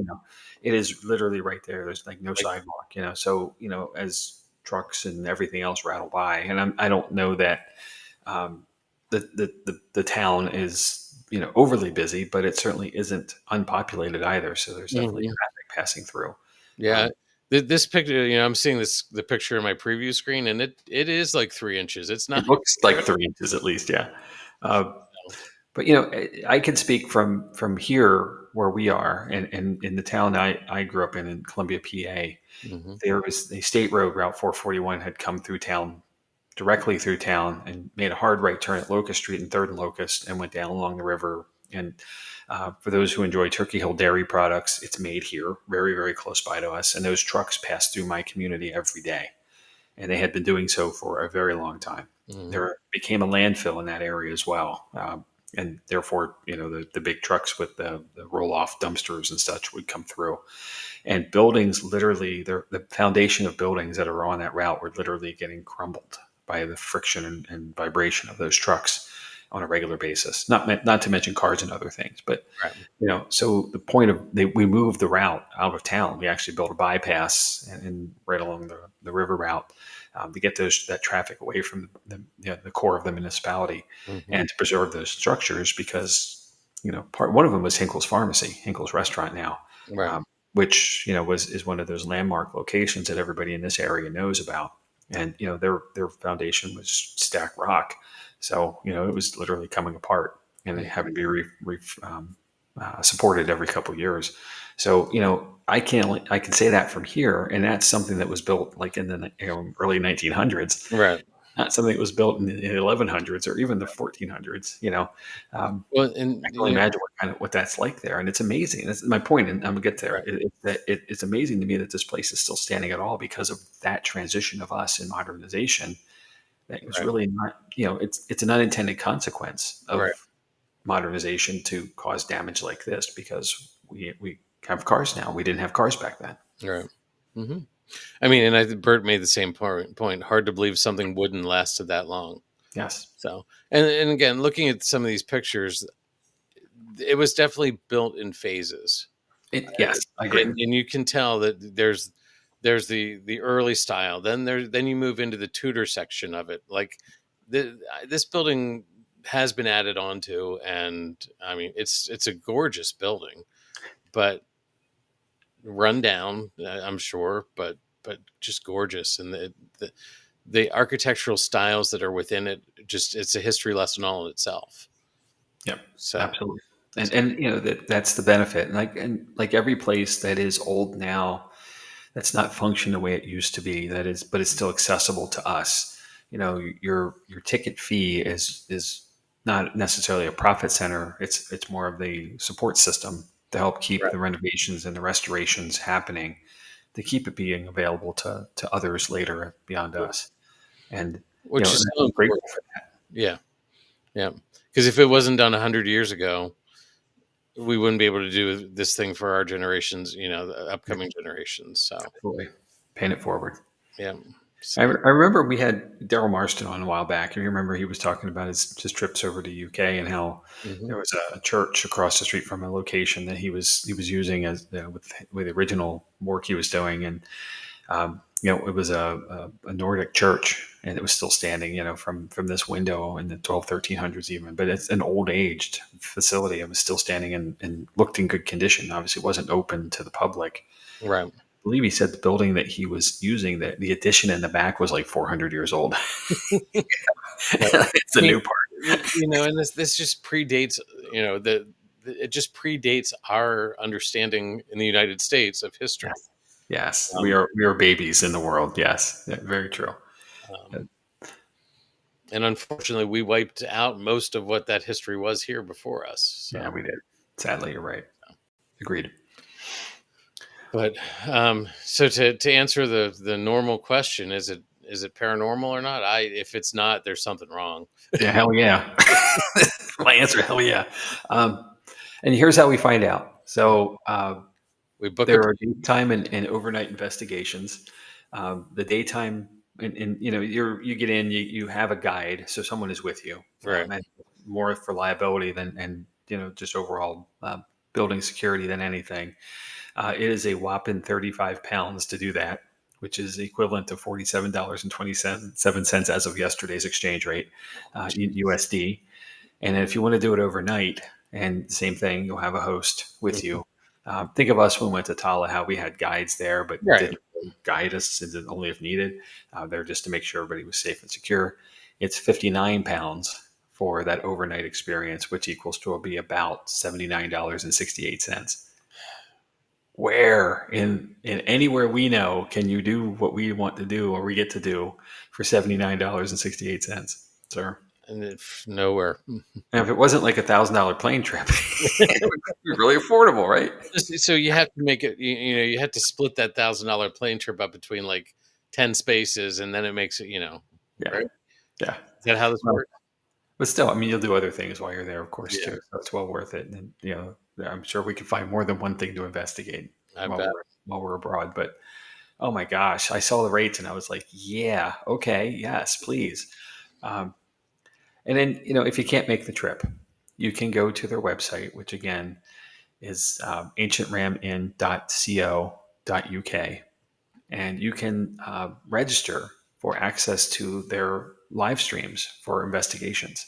S1: it is literally right there. There's like no
S2: like
S1: sidewalk, so, as trucks and everything else rattle by, and I don't know that um, the town is overly busy, but it certainly isn't unpopulated either. So there's definitely
S2: mhm.
S1: traffic passing through.
S2: Yeah.
S1: Um,
S2: This picture, I'm seeing the picture in my preview screen, and it is like 3 inches. It's
S1: it
S2: not.
S1: looks like 3 inches at least, yeah. Uh, but I can speak from here where we are, and in the town I grew up in Columbia, PA.
S2: Mhm.
S1: There was the state road, Route 441, had come through town, directly through town, and made a hard right turn at Locust Street and Third and Locust, and went down along the river. And for those who enjoy Turkey Hill dairy products, it's made here, very very close by to us. And those trucks pass through my community every day, and they had been doing so for a very long time.
S2: Mhm.
S1: There became a landfill in that area as well. And therefore, the big trucks with the roll off dumpsters and such would come through, and buildings literally, the foundation of buildings that are on that route were literally getting crumbled. by the friction and vibration of those trucks on a regular basis. Not to mention cars and other things, but
S2: Right.
S1: so the point of we moved the route out of town. We actually built a bypass and right along the river route to get that traffic away from the core of the municipality
S2: Hmm.
S1: and to preserve those structures because one of them was Hinkle's Pharmacy, Hinkle's restaurant now,
S2: Right.
S1: um, which is one of those landmark locations that everybody in this area knows about. And their foundation was stacked rock, so it was literally coming apart and having to be supported every couple of years. So I can say that from here, and that's something that was built like in the early 1900s,
S2: Right.
S1: not something that was built in the 1100s or even the 1400s.
S2: Well,
S1: I
S2: and
S1: can only imagine what that's like there, and it's amazing. That's my point, and I'm gonna get there.
S2: right.
S1: It's amazing to me that this place is still standing at all because of that transition of us in modernization. That was
S2: Right.
S1: really not, it's an unintended consequence
S2: Right.
S1: of modernization to cause damage like this because we have cars now. We didn't have cars back then.
S2: Right. Hmm. I mean, and I think Bert made the same point. Hard to believe something wooden lasted that long.
S1: Yes.
S2: So, and again, looking at some of these pictures, it was definitely built in phases.
S1: Yes, I agree.
S2: And you can tell that there's the early style. Then you move into the Tudor section of it. Like this building has been added onto, and I mean it's a gorgeous building, but run down, I'm sure, but just gorgeous, and the architectural styles that are within it, just it's a history lesson all in itself.
S1: Yep,
S2: So,
S1: absolutely. And
S2: so
S1: and that's the benefit. And like every place that is old now, that's not functioning the way it used to be. But it's still accessible to us. Your ticket fee is not necessarily a profit center. It's more of the support system to help keep
S2: right,
S1: the renovations and the restorations happening, to keep it being available to others later beyond us. And
S2: which is so
S1: I'm
S2: important.
S1: grateful for that.
S2: Yeah, yeah. Because if it wasn't done 100 years ago, we wouldn't be able to do this thing for our generations, the
S1: Yeah,
S2: upcoming generations. So,
S1: absolutely. Paying it forward.
S2: yeah.
S1: I,
S2: So,
S1: I remember we had Daryl Marston on a while back. You remember he was talking about his trips over to UK and how
S2: mhm.
S1: there was a church across the street from a location that he was using as with the original work he was doing, and it was a Nordic church, and it was still standing, from this window in the 1300s even. But it's an old aged facility. It was still standing and looked in good condition. Obviously, it wasn't open to the public.
S2: Right.
S1: Believe he said the building that he was using, that the addition in the back was like 400 years old.
S2: Right.
S1: It's
S2: I
S1: the
S2: mean,
S1: new part.
S2: and this just predates, it just predates our understanding in the United States of history.
S1: Yes, yes, we
S2: Um,
S1: are we are babies in the world. Yes, yeah, very true. Uh,
S2: um, and unfortunately, we wiped out most of what that history was here before us.
S1: yeah,
S2: So,
S1: we did. Sadly, you're right. Agreed.
S2: but so to answer the normal question, is it paranormal or not? If it's not, there's something wrong.
S1: Yeah, hell yeah. My answer, hell yeah. Um, and here's how we find out. So
S2: We book a
S1: there are daytime and overnight investigations. The daytime, and you get in, you have a guide, so someone is with you,
S2: right,
S1: and more for liability than and just overall building security than anything. It is a whopping 35 pounds to do that, which is equivalent to $47.27 as of yesterday's exchange rate, USD. And if you want to do it overnight, and same thing, you'll have a host with
S2: mhm,
S1: you. Think of us when we went to Tala, how we had guides there, but
S2: right.
S1: didn't really guide us only if needed. They're just to make sure everybody was safe and secure. It's 59 pounds for that overnight experience, which equals to be about $79.68. Where in anywhere we know can you do what we want to do or we get to do for $79.68, sir?
S2: And nowhere.
S1: And if it wasn't like $1,000 plane trip, it would be really affordable, right?
S2: So you have to make it. You have to split that $1,000 plane trip up between like 10 spaces, and then it makes it.
S1: Yeah,
S2: Right?
S1: yeah.
S2: Is that how this
S1: Well,
S2: works?
S1: but still, I mean, you'll do other things while you're there, of course,
S2: Yeah,
S1: too. So it's well worth it. And I'm sure we can find more than one thing to investigate
S2: I
S1: while
S2: bet.
S1: we're abroad. But Oh my gosh, I saw the rates and I was like, yeah, okay, yes, please. Um, and then, if you can't make the trip, you can go to their website, which again is ancientramin.co.uk, and you can register for access to their live streams for investigations.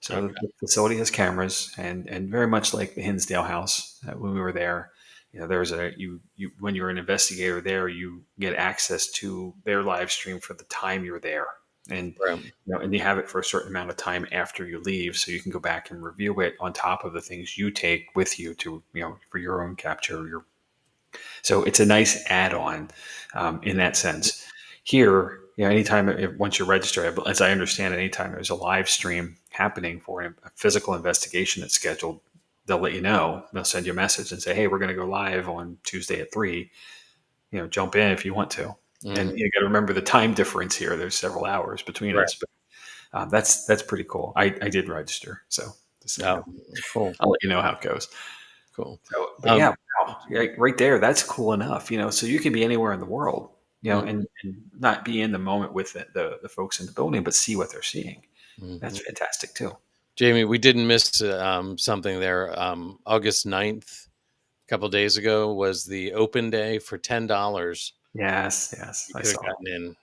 S1: So
S2: Okay.
S1: the facility has cameras, and very much like the Hinsdale House when we were there, there's you when you're an investigator there, you get access to their live stream for the time you're there, and
S2: Right.
S1: and you have it for a certain amount of time after you leave, so you can go back and review it on top of the things you take with you to for your own capture. So it's a nice add-on in that sense. Here, anytime once you're registered, as I understand, anytime there's a live stream happening for a physical investigation that's scheduled, they'll let you know. They'll send you a message and say, "Hey, we're going to go live on Tuesday at 3. Jump in if you want to." And
S2: Hmm.
S1: you got to remember the time difference here. There's several hours between
S2: Right.
S1: us, but that's pretty cool. I did register, so just so you
S2: Oh,
S1: know,
S2: cool.
S1: I'll let you know how it goes.
S2: Cool.
S1: So, but yeah,
S2: Um,
S1: wow, yeah, right there, that's cool enough. So you can be anywhere in the world,
S2: mhm,
S1: and not be in the moment with the folks in the building, but see what they're seeing. That's
S2: mhm.
S1: fantastic too.
S2: Jamie, we didn't miss something there. August 9th, a couple days ago, was the open day for $10.
S1: Yes, yes,
S2: You
S1: I
S2: could have
S1: saw.
S2: gotten in.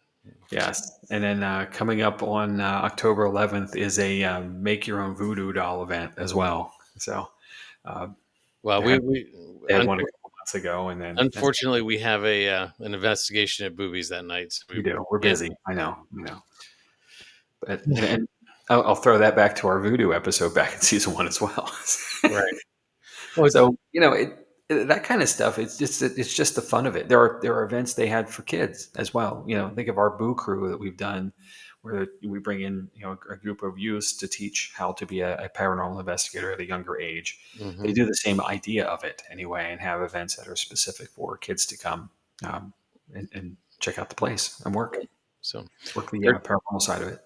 S1: Yes, and then coming up on October 11th is a make your own voodoo doll event as well. So uh,
S2: Well,
S1: they had,
S2: we
S1: they had one a couple months ago, and then that's
S2: unfortunately we have a an investigation at Boobies that night, so we
S1: we do. We're
S2: can't.
S1: busy. I know. But and I'll throw that back to our voodoo episode back in season one as well.
S2: Right. Well,
S1: So that kind of stuff. It's just the fun of it. There are events they had for kids as well. Think of our Boo Crew that we've done, where we bring in a group of youths to teach how to be a paranormal investigator at a younger age. They
S2: mhm.
S1: do the same idea of it anyway, and have events that are specific for kids to come and check out the place and
S2: So
S1: work the
S2: Bert,
S1: paranormal side of it.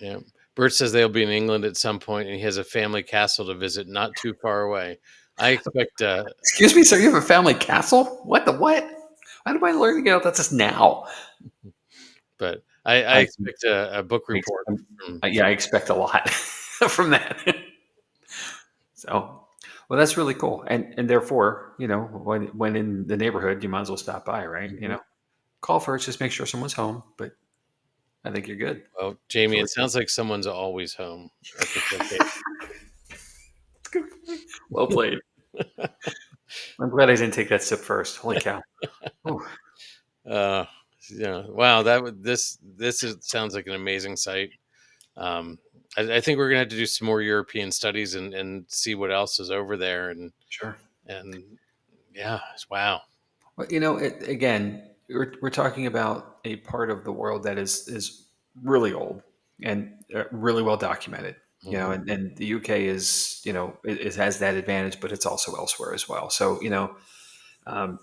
S2: yeah, Bert says they'll be in England at some point, and he has a family castle to visit not too far away. I expect
S1: Excuse me, sir, you have a family castle? What the what? Why am I learning about that just now?
S2: but I
S1: I,
S2: expect a book
S1: I,
S2: report from
S1: yeah, I expect a lot from that. So, well, that's really cool, and therefore, when in the neighborhood, you might as well stop by, right?
S2: Mhm.
S1: Call first, just make sure someone's home. But I think you're good.
S2: Well,
S1: It's
S2: Jamie,
S1: really
S2: it
S1: cool.
S2: sounds like someone's always home at this location.
S1: It's a good point. Well played. I'm glad I didn't take that sip first. Holy cow! Ooh,
S2: Uh, yeah, wow, sounds like an amazing site. Um, I think we're gonna have to do some more European studies and see what else is over there,
S1: sure.
S2: and yeah, wow.
S1: Well, again, we're talking about a part of the world that is really old and really well documented.
S2: Hmm.
S1: And the UK is, it has that advantage, but it's also elsewhere as well. So, um,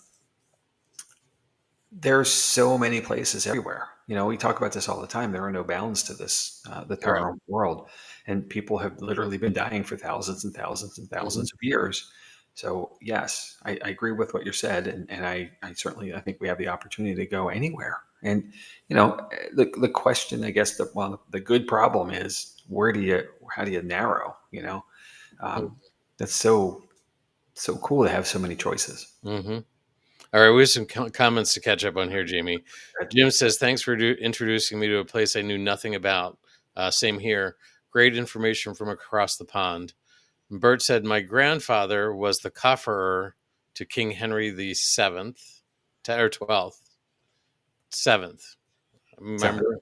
S1: there's so many places everywhere. We talk about this all the time. There are no bounds to this, the
S2: Right.
S1: paranormal world, and people have literally been dying for thousands and thousands and
S2: Hmm.
S1: thousands of years. So yes, I agree with what you said, and I certainly I think we have the opportunity to go anywhere. And the question, I guess, the good problem is how do you narrow? Um, that's so cool to have so many choices.
S2: Hmm. All right, we have some comments to catch up on here, Jamie. Jim says, "Thanks for introducing me to a place I knew nothing about." Same here. Great information from across the pond. Bert said, "My grandfather was the cofferer to King Henry the Seventh, or 12th, seventh. My
S1: Seven.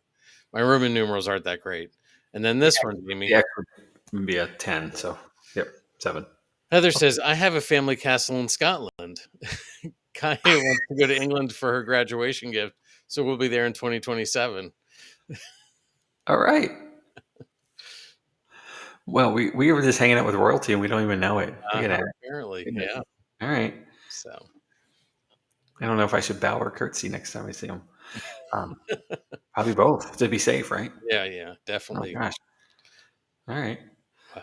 S2: my Roman numerals aren't that great." And then this one,
S1: The
S2: Jamie.
S1: X would be a 10. So, yep, 7.
S2: Heather says, "I have a family castle in Scotland. Kanye wants to go to England for her graduation gift, so we'll be there in 2027."
S1: All right. Well, we were just hanging out with royalty and we don't even know it. Look at that.
S2: Apparently,
S1: Goodness.
S2: yeah.
S1: All right.
S2: So,
S1: I don't know if I should bow or curtsy next time I see him. Um, Probably both to be safe, right?
S2: yeah, yeah,
S1: Oh
S2: definitely.
S1: gosh. All right.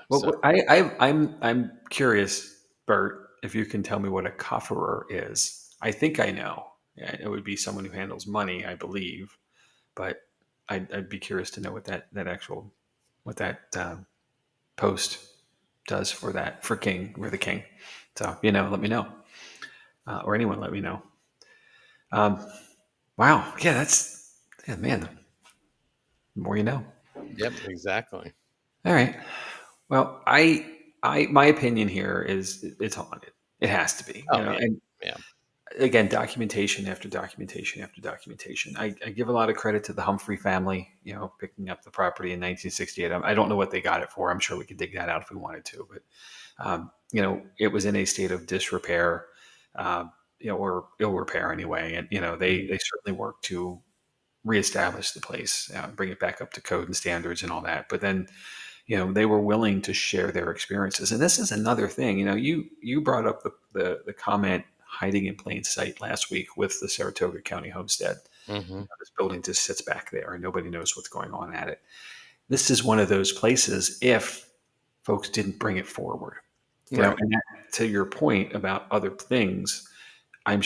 S1: Well,
S2: So,
S1: I'm curious, Bert, if you can tell me what a cofferer is. I think I know. Yeah, it would be someone who handles money, I believe. But I'd be curious to know what that actual what that post does for King for the King. So let me know, or anyone let me know. Um, wow, yeah, man. The more you know.
S2: Yep, exactly.
S1: All right. Well, my opinion here is it's haunted. It has to be,
S2: Oh yeah,
S1: and
S2: yeah.
S1: again, documentation after documentation after documentation. I give a lot of credit to the Humphrey family, picking up the property in 1968. I don't know what they got it for. I'm sure we could dig that out if we wanted to, but it was in a state of disrepair, uh, or ill repair anyway, and
S2: Mhm.
S1: they certainly worked to reestablish the place, bring it back up to code and standards and all that. But then they were willing to share their experiences. And this is another thing. You brought up the comment hiding in plain sight last week with the Saratoga County homestead.
S2: Mhm.
S1: This building just sits back there and nobody knows what's going on at it. This is one of those places if folks didn't bring it forward.
S2: Right.
S1: And to your point about other things, I'm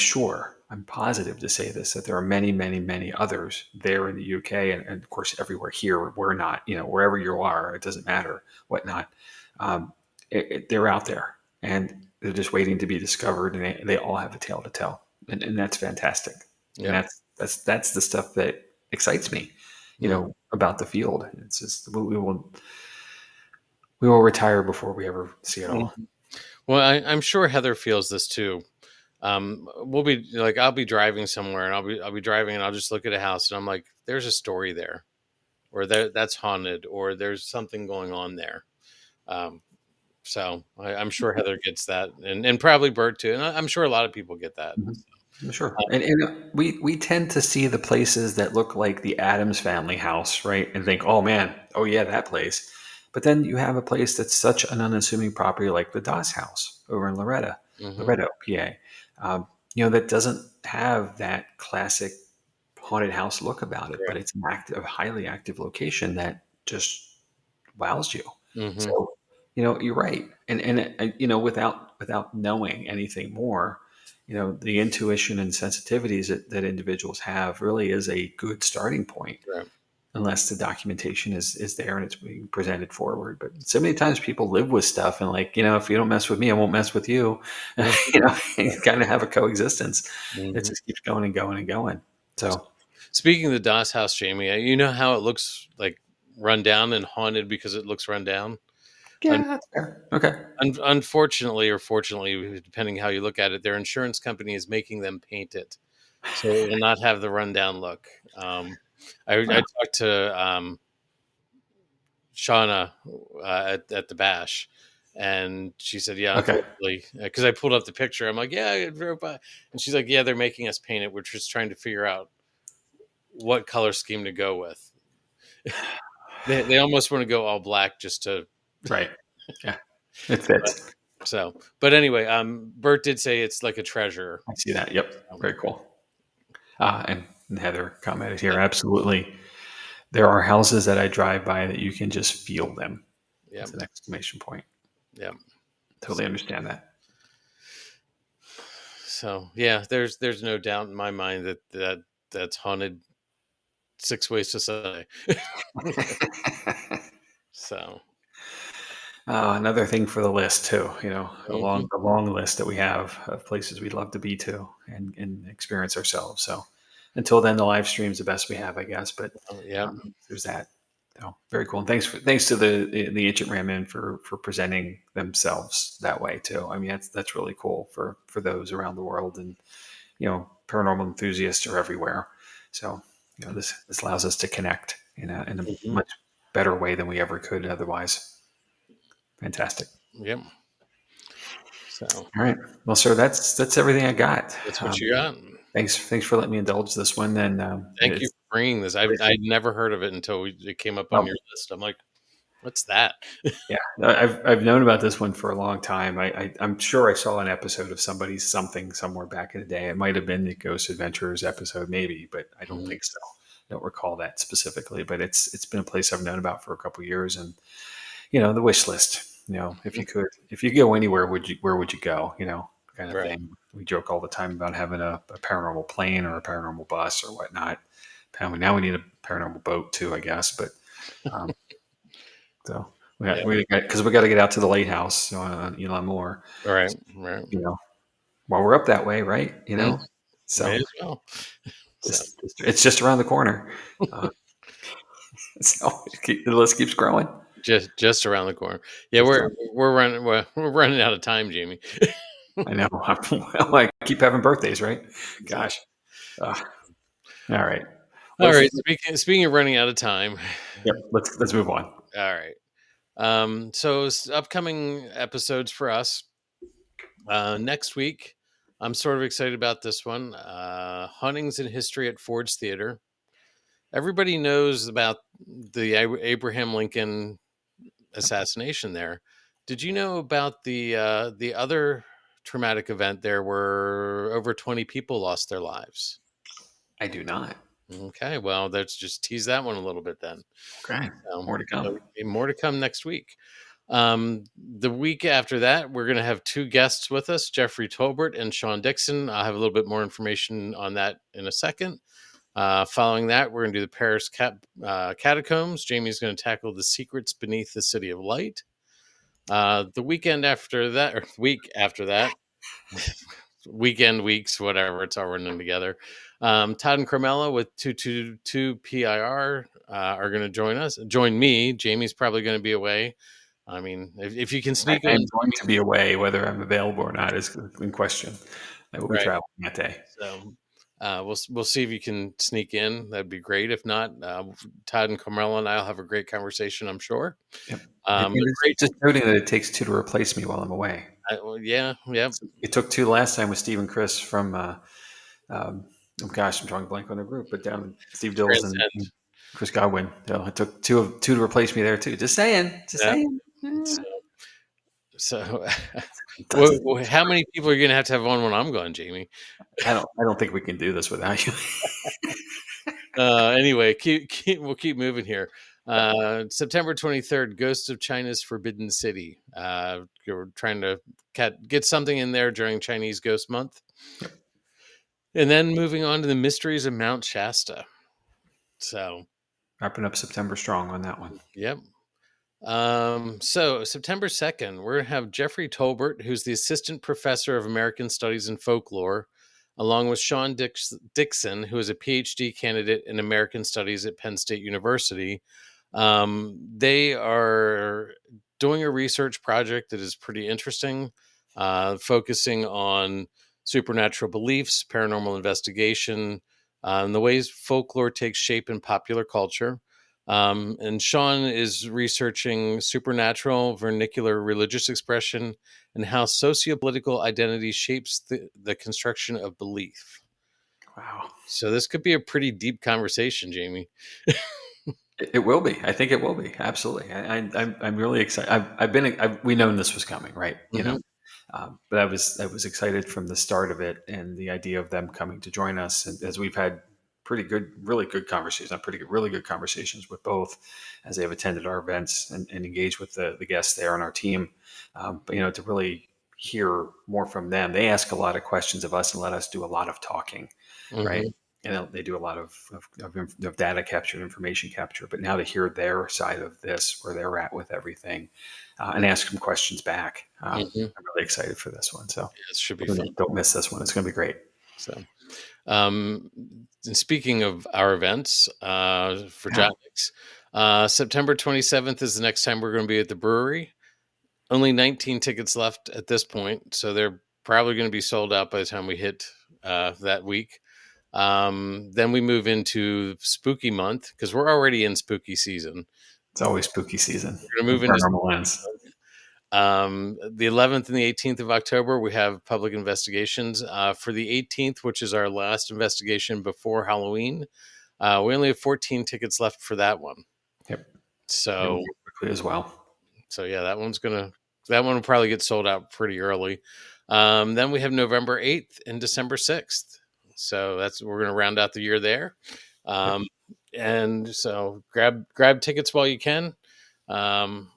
S1: positive to say this, that there are many, many, many others there in the UK, and of course everywhere here. We're not, wherever you are, it doesn't matter, whatnot. Um, they're out there, and they're just waiting to be discovered, and they all have a tale to tell, and that's fantastic. And
S2: Yep.
S1: that's the stuff that excites me,
S2: Mm.
S1: about the field. It's just we will retire before we ever see it all.
S2: Mhm. Well, I'm sure Heather feels this too. We'll be like, I'll be driving somewhere, and I'll be driving, and I'll just look at a house, and I'm like, there's a story there, or that's haunted, or there's something going on there. Um, so I'm sure Heather gets that, and probably Bert too, and I'm sure a lot of people get that.
S1: Mhm. Sure.
S2: Um,
S1: And we tend to see the places that look like the Adams family house, right? And think, oh man, oh yeah, that place. But then you have a place that's such an unassuming property like the Doss house over in
S2: mhm.
S1: Loretto, PA. That doesn't have that classic haunted house look about it, but
S2: Yeah.
S1: it's an active, highly active location that just wows you.
S2: Mhm.
S1: So, you're right. And without knowing anything more, the intuition and sensitivities that individuals have really is a good starting point,
S2: Right.
S1: unless the documentation is there and it's being presented forward. But so many times people live with stuff and like, if you don't mess with me, I won't mess with you.
S2: Mhm.
S1: You kind of have a coexistence that
S2: Mhm.
S1: just keeps going and going and going. So
S2: Speaking of the Doss house, Jamie, you know how it looks like run down and haunted because it looks run down.
S1: yeah, that's fair. Okay.
S2: Unfortunately or fortunately, depending how you look at it, their insurance company is making them paint it, so it will not have the rundown look. I
S1: Wow.
S2: talked to Shauna at the bash, and she said, "Yeah,
S1: Okay.
S2: unfortunately," because I pulled up the picture. I'm like, "Yeah, I drove by," and she's like, "Yeah, they're making us paint it. We're just trying to figure out what color scheme to go with." They almost want to go all black just to
S1: Right. Yeah. It fits.
S2: but anyway, Bert did say it's like a treasure.
S1: I see that. Yep.
S2: Um,
S1: Very cool. And Heather commented here, absolutely. There are houses that I drive by that you can just feel them
S2: yeah,
S1: with an exclamation point.
S2: yeah.
S1: Totally understand that.
S2: So yeah, there's no doubt in my mind that's haunted 6 ways to Sunday. So
S1: Another thing for the list too,
S2: mhm.
S1: the long list that we have of places we'd love to be to and experience ourselves. So until then, the live stream's the best we have, I guess. But
S2: Yep.
S1: there's that. So very cool. And thanks to the ancient Ramin for presenting themselves that way too. I mean, that's really cool for those around the world, and paranormal enthusiasts are everywhere. So this allows us to connect in a
S2: Mhm.
S1: much better way than we ever could otherwise. Fantastic.
S2: Yep. So
S1: All right. Well, sir, that's everything I got.
S2: that's what you got.
S1: Thanks for letting me indulge this one. And
S2: Thank you
S1: it's
S2: for bringing this. I'd never heard of it until it came up on
S1: well,
S2: your list. I'm like, what's that?
S1: yeah, I've known about this one for a long time. I'm sure I saw an episode of somebody's something somewhere back in the day. It might have been the Ghost Adventures episode, maybe, but I don't
S2: Mhm.
S1: think so. I don't recall that specifically. But it's been a place I've known about for a couple of years, and the wish list. If you could go anywhere, where would you go? kind of
S2: Right.
S1: thing. We joke all the time about having a paranormal plane or a paranormal bus or whatnot. Now we need a paranormal boat too, I guess. But um, so
S2: Yeah.
S1: because we got to get out to the lighthouse on Elon Moore,
S2: Right. Right.
S1: you know, while we're up that way, right?
S2: Mm, may
S1: So
S2: as well. So,
S1: it's just around the corner. Uh, so the list keeps growing.
S2: just around the corner. Yeah,
S1: Just
S2: we're running out of time, Jamie.
S1: I know. Well, I keep having birthdays, right?
S2: So,
S1: Gosh. All right.
S2: all
S1: What's
S2: right. Speaking of running out of time.
S1: Yep. Let's move on.
S2: All right. So upcoming episodes for us next week. I'm sort of excited about this one. Huntings in History at Ford's Theater. Everybody knows about the Abraham Lincoln assassination there. Did you know about the other traumatic event there where over 20 people lost their lives?
S1: I do not.
S2: Okay, well, let's just tease that one a little bit then.
S1: Okay. More to
S2: So
S1: come.
S2: more to come next week. The week after that, we're going to have two guests with us, Jeffrey Tolbert and Sean Dixon. I'll have a little bit more information on that in a second. Following that, we're going to do the Paris catacombs. Jamie's going to tackle the secrets beneath the City of Light. The weekend after that, or week after that, weekend, weeks, whatever, it's all running together. Todd and Carmela with 222 PIR are going to join me. Jamie's probably going to be away. I mean, if you can sneak
S1: I
S2: on,
S1: am going to be away. Whether I'm available or not is in question. I will be
S2: right?
S1: traveling that day.
S2: So we'll see if you can sneak in. That'd be great. If not, Todd and Carmela and I'll have a great conversation, I'm sure.
S1: Yep.
S2: But great.
S1: It's just noting that it takes two to replace me while I'm away.
S2: Well, yeah, yeah.
S1: It took two last time with Steve and Chris from. Um, oh gosh, I'm drawing a blank on the group, but down Steve Dills and
S2: Transcend.
S1: Chris Godwin. It took two to replace me there too. Just saying. Just
S2: Yeah.
S1: saying.
S2: So, so
S1: It doesn't.
S2: how many people are you going to have on when I'm gone, Jamie?
S1: I don't think we can do this without you.
S2: Anyway, we'll keep moving here. September 23rd, Ghost of China's Forbidden City. We're trying to get something in there during Chinese Ghost Month. And then moving on to the Mysteries of Mount Shasta. So,
S1: Wrapping up September strong on that one.
S2: yep. So September 2nd, we're gonna have Jeffrey Tolbert, who's the assistant professor of American Studies and Folklore, along with Sean Dixon, who is a PhD candidate in American Studies at Penn State University. They are doing a research project that is pretty interesting, focusing on supernatural beliefs, paranormal investigation, and the ways folklore takes shape in popular culture. And Sean is researching supernatural vernacular religious expression and how sociopolitical identity shapes the construction of belief.
S1: Wow.
S2: So this could be a pretty deep conversation, Jamie.
S1: It will be. I think it will be. Absolutely. I'm really excited. We known this was coming, right?
S2: Hmm.
S1: But I was excited from the start of it and the idea of them coming to join us. And as we've had really good conversations, not pretty good, really good conversations with both as they have attended our events and engaged with the guests there on our team. But, to really hear more from them, they ask a lot of questions of us and let us do a lot of talking, right?
S2: Hmm.
S1: They do a lot of data capture, information capture. But now to hear their side of this, where they're at with everything, and ask them questions back,
S2: Hmm.
S1: I'm really excited for this one. So
S2: It should be fun.
S1: don't miss this one. It's going to be great.
S2: So, um, and speaking of our events for
S1: Yeah,
S2: Jotniks, September 27th is the next time we're going to be at the brewery. Only 19 tickets left at this point, so they're probably going to be sold out by the time we hit that week. Then we move into spooky month because we're already in spooky season.
S1: it's always spooky season.
S2: We're going to
S1: When
S2: move into
S1: paranormal ends.
S2: the 11th and the 18th of October. We have public investigations. For the 18th, which is our last investigation before Halloween, we only have 14 tickets left for that one.
S1: Yep, it will
S2: So,
S1: go quickly as well.
S2: yeah, that one will probably get sold out pretty early. Then we have November 8th and December 6th. So we're going to round out the year there.
S1: Yep,
S2: Um, and so grab tickets while you can. Want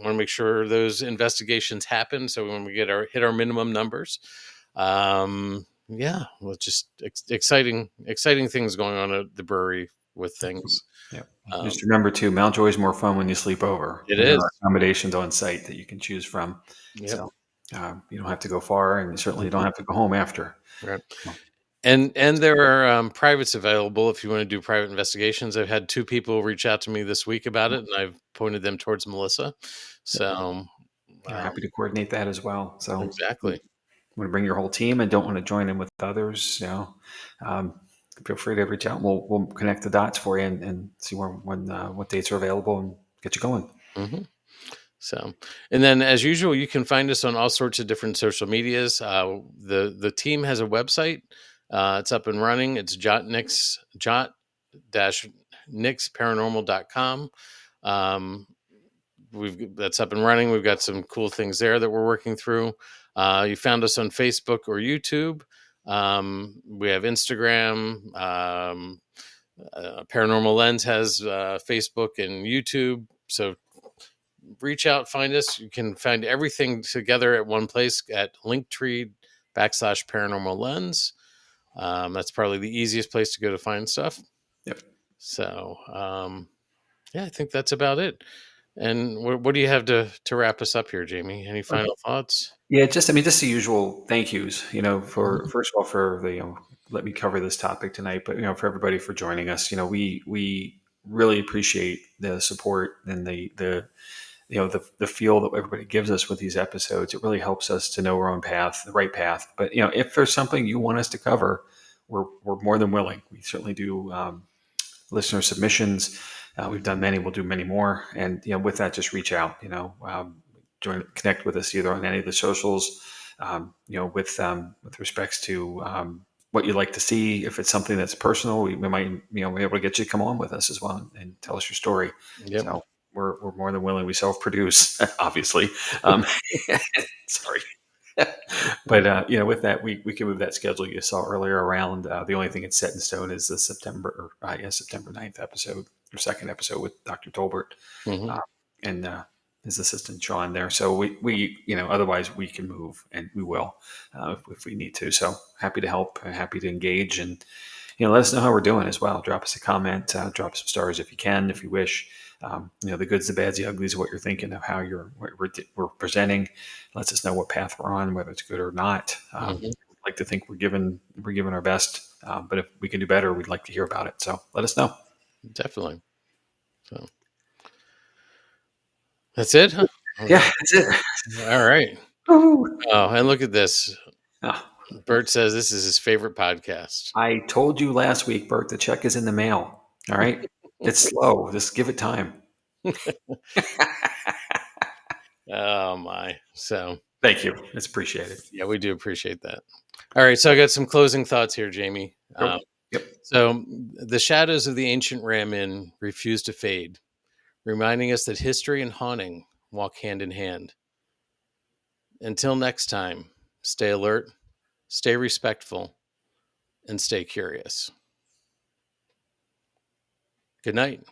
S2: to make sure those investigations happen. So when we hit our minimum numbers, Yeah, well, just exciting things going on at the brewery with things.
S1: Yeah.
S2: Um,
S1: Just remember too, Mountjoy is more fun when you sleep over,
S2: it
S1: and there are
S2: is.
S1: accommodations on site that you can choose from.
S2: Yep.
S1: So you don't have to go far, and you certainly don't
S2: Mhm.
S1: have to go home after.
S2: Right.
S1: So,
S2: And there are privates available if you want to do private investigations. I've had two people reach out to me this week about it, and I've pointed them towards Melissa.
S1: yep.
S2: So,
S1: Yeah,
S2: um,
S1: happy to coordinate that as well. So you
S2: exactly.
S1: want to bring your whole team and don't want to join in with others, um, feel free to reach out. We'll connect the dots for you and see when what dates are available and get you going.
S2: hmm So, and then as usual, you can find us on all sorts of different social medias. The team has a website. It's up and running. It's jot dash nixparanormal.com. Um, that's up and running. We've got some cool things there that we're working through. You found us on Facebook or YouTube. We have Instagram. Paranormal Lens has Facebook and YouTube. So reach out, find us. You can find everything together at one place at Linktree /paranormal lens. That's probably the easiest place to go to find stuff.
S1: Yep.
S2: So, yeah, I think that's about it. And what do you have to wrap us up here, Jamie? Any final thoughts?
S1: Yeah, just the usual thank yous, for
S2: Mhm.
S1: first of all for the let me cover this topic tonight, but for everybody for joining us. We really appreciate the support and the feel that everybody gives us with these episodes. It really helps us to know our own path, the right path. But if there's something you want us to cover, we're more than willing. We certainly do listener submissions. We've done many. We'll do many more. And with that, just reach out. Connect with us either on any of the socials. With respects to what you'd like to see. If it's something that's personal, we might be able to get you to come on with us as well and tell us your story.
S2: Yep.
S1: So we're more than willing. We self-produce, obviously. Um, sorry. But with that, we can move that schedule you saw earlier around. The only thing that's set in stone is the September 9th episode or second episode with Dr. Tolbert
S2: hmm
S1: uh, and his assistant Sean there. So we otherwise we can move and we will if we need to. So happy to help, happy to engage, and let us know how we're doing as well. Drop us a comment, drop some stars if you can, if you wish. The goods, the bads, the uglies, what you're thinking of how we're presenting. Lets us know what path we're on, whether it's good or not.
S2: hmm
S1: I'd like to think we're giving our best, but if we can do better, we'd like to hear about it. So let us know.
S2: Definitely. So that's it, huh?
S1: Yeah,
S2: Okay.
S1: that's it.
S2: All right.
S1: Woo-hoo.
S2: Oh, and look at this.
S1: Ah,
S2: Bert says this is his favorite podcast.
S1: I told you last week, Bert, the check is in the mail. All right. It's slow. Just give it time.
S2: Oh my. So
S1: Thank you. It's appreciated.
S2: yeah, we do appreciate that. All right. So I got some closing thoughts here, Jamie.
S1: Go. Yep.
S2: So the shadows of the ancient Ram Inn refuse to fade, reminding us that history and haunting walk hand in hand. Until next time, stay alert, stay respectful, and stay curious. Good night.